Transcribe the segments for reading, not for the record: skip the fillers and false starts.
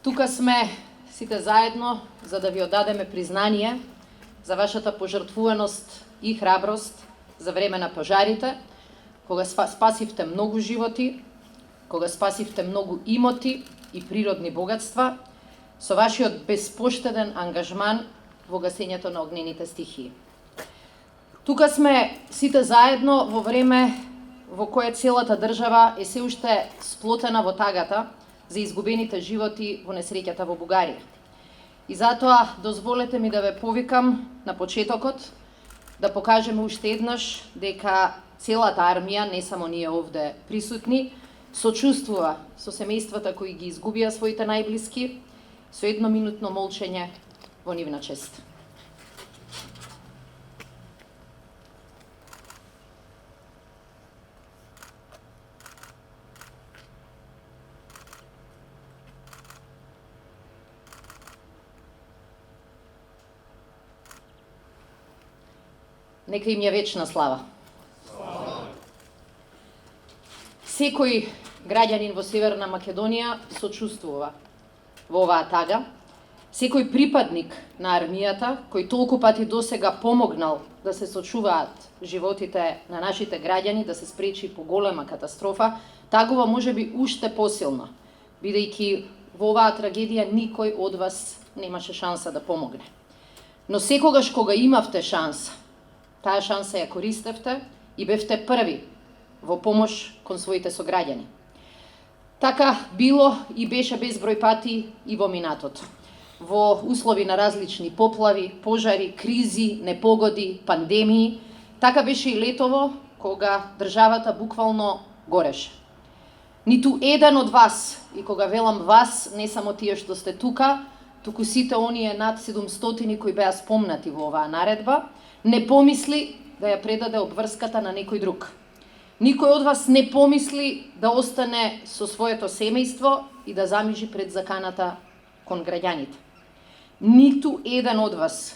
Тука сме сите заедно за да ви одадеме признание за вашата пожртвуваност и храброст за време на пожарите, кога спасивте многу животи, кога спасивте многу имоти и природни богатства, со вашиот безпоштеден ангажман во гасењето на огнените стихии. Тука сме сите заедно во време во кое целата држава е се уште сплотена во тагата за изгубените животи во несреќата во Бугарија. И затоа дозволете ми да ве повикам на почетокот да покажеме уште еднаш дека целата армија, не само ние овде присутни, сочувствува со семејствата кои ги изгубија своите најблиски, со едноминутно молчење во нивна чест. Нека им ја вечна слава. Секој граѓанин во Северна Македонија сочувствува во оваа тага. Секој припадник на армијата, кој толку пати досега помогнал да се сочуваат животите на нашите граѓани, да се спречи поголема катастрофа, тагува можеби уште посилно, бидејќи во оваа трагедија никој од вас немаше шанса да помогне. Но секогаш кога имавте шанса, таа шанса ја користевте и бевте први во помош кон своите сограѓани. Така било и беше безброј пати и во минатото. Во услови на различни поплави, пожари, кризи, непогоди, пандемии, така беше и летово кога државата буквално гореше. Ниту еден од вас, и кога велам вас, не само тие што сте тука, туку сите оние над 700 кои беа спомнати во оваа наредба, не помисли да ја предаде обврската на некој друг. Никој од вас не помисли да остане со своето семејство и да замижи пред заканата кон граѓаните. Ниту еден од вас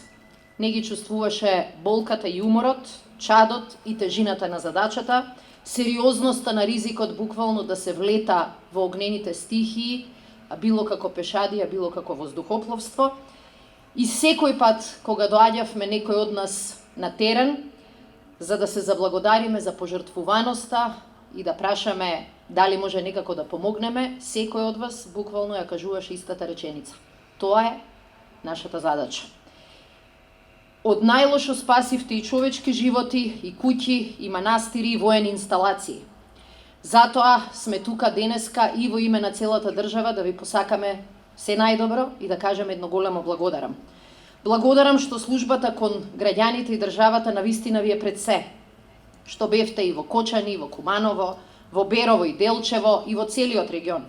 не ги чувствуваше болката и уморот, чадот и тежината на задачата, сериозноста на ризикот буквално да се влета во огнените стихии, а било како пешадија, било како воздухопловство. И секој пат кога доаѓавме некој од нас на терен, за да се заблагодариме за пожртвуваноста и да прашаме дали може некако да помогнеме, секој од вас буквално ја кажуваше истата реченица. Тоа е нашата задача. Од најлошо спасивте и човечки животи, и куќи, и манастири, и воени инсталации. Затоа сме тука денеска и во име на целата држава да ви посакаме се најдобро и да кажеме едно големо благодарам. Благодарам што службата кон граѓаните и државата навистина ви е пред се. Што бевте и во Кочани, и во Куманово, во Берово и Делчево и во целиот регион.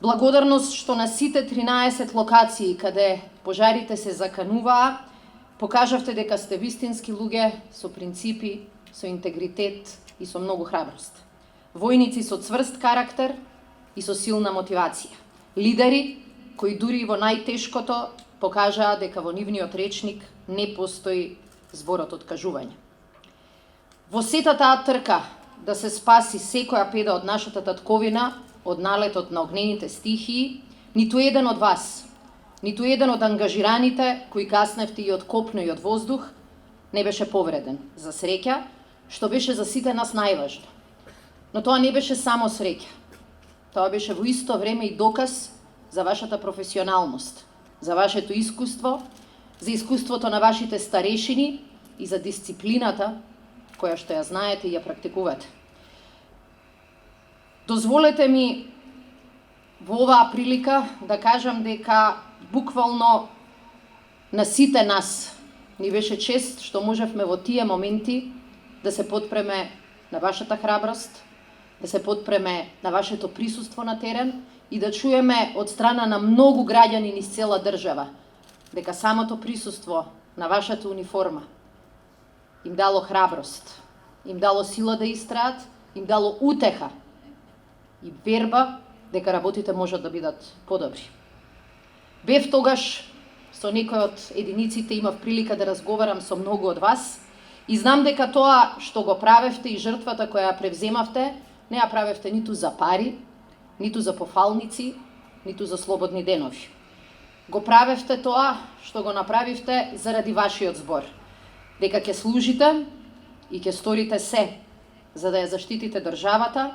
Благодарност што на сите 13 локации каде пожарите се закануваа, покажавте дека сте вистински луѓе со принципи, со интегритет и со многу храброст. Војници со цврст карактер и со силна мотивација. Лидери кои дури во најтешкото покажаа дека во нивниот речник не постои зборот откажување. Во сета таа трка да се спаси секоја педа од нашата татковина од налетот на огнените стихии, ниту еден од вас, ниту еден од ангажираните кои касневте и од копно и од воздух не беше повреден. За среќа, што беше за сите нас најважно. Но тоа не беше само среќа. Тоа беше во исто време и доказ за вашата професионалност, за вашето искуство, за искуството на вашите старешини и за дисциплината која што ја знаете и ја практикувате. Дозволете ми во оваа прилика да кажам дека буквално на сите нас ни беше чест што можевме во тие моменти да се потпреме на вашата храброст, да се потпреме на вашето присуство на терен и да чуеме од страна на многу граѓани низ цела држава дека самото присуство на вашата униформа им дало храброст, им дало сила да истраат, им дало утеха и верба дека работите можат да бидат подобри. Бев тогаш со некој од единиците, имав прилика да разговарам со многу од вас и знам дека тоа што го правевте и жртвата која ја превземавте, не ја правевте ниту за пари, ниту за пофалници, ниту за слободни денови. Го правевте тоа што го направивте заради вашиот збор, дека ќе служите и ќе сторите се за да ја заштитите државата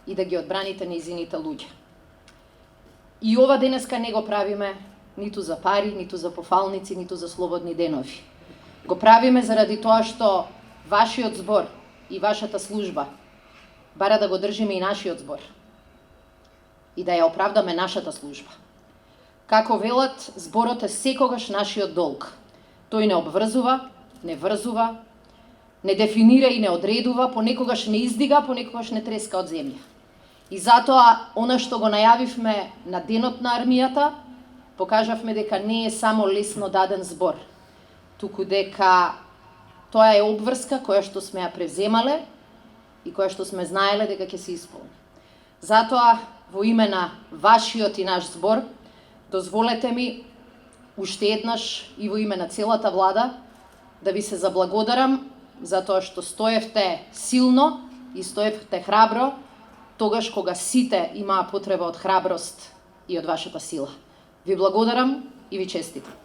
и да ги одбраните нејзините луѓе. И ова денеска не го правиме ниту за пари, ниту за пофалници, ниту за слободни денови. Го правиме заради тоа што вашиот збор и вашата служба бара да го држиме и нашиот збор и да ја оправдаме нашата служба. Како велат, зборот е секогаш нашиот долг. Тој не обврзува, не врзува, не дефинира и не одредува, понекогаш не издига, понекогаш не треска од земја. И затоа, она што го најавивме на денот на армијата, покажавме дека не е само лесно даден збор, туку дека тоа е обврска која што сме ја превземале и која што сме знаеле дека ќе се исполни. Затоа, во име на вашиот и наш збор, дозволете ми уште еднаш и во име на целата влада да ви се заблагодарам за тоа што стоевте силно и стоевте храбро тогаш кога сите имаа потреба од храброст и од вашата сила. Ви благодарам и ви честитам.